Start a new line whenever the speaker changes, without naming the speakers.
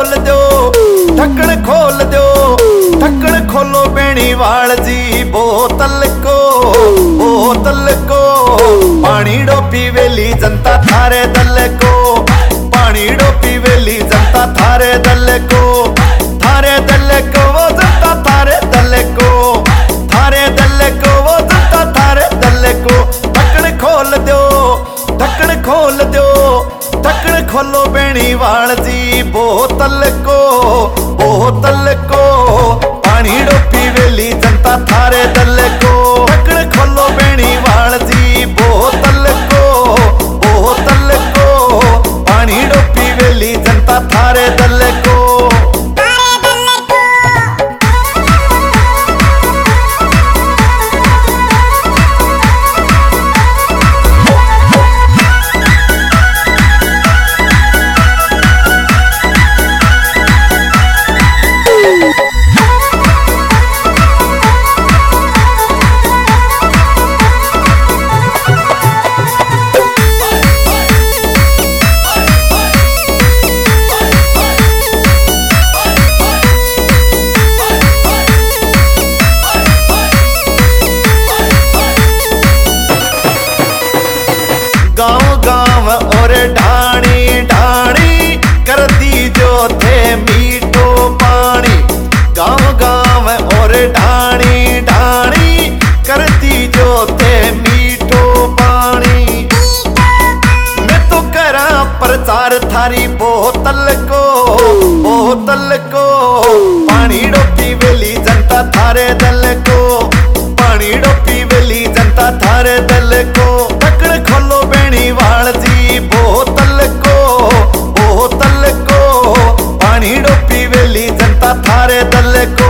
खोल दो, ढक्कन खोल दो, ढक्कन खोलो बेणीवाल जी। बोतल को पानी डोपी वेली जनता थारे दल को, पानी डोपी वेली जनता थारे दल को, थारे दल को वो जनता थारे दल को, थारे दल को वो जनता थारे दल को। ढक्कन खोल दो, ढक्कन खोल दो, ढक्कन खोलो बेणीवाल जी। बोतल को पानी डोपी वेली जनता थारे दल को, ढक्कन खोलो बेणीवाल जी। बोतल को पानी डोपी वेली जनता थारे दल को। गाँव गाँव और ढाणी ढाणी करती जो थे मीठो पानी। गाँव गाँव और ढाणी ढाणी करती जो थे मीठो पानी। मैं तो करा प्रचार थारी बोतल को पानी डोपी वेली जनता थारे दल को, पानी डोपी वेली जनता थारे दल को। ढक्कन खोलो बेणीवाल जी। बोतल को पानी डोपी वेली जनता थारे दल को।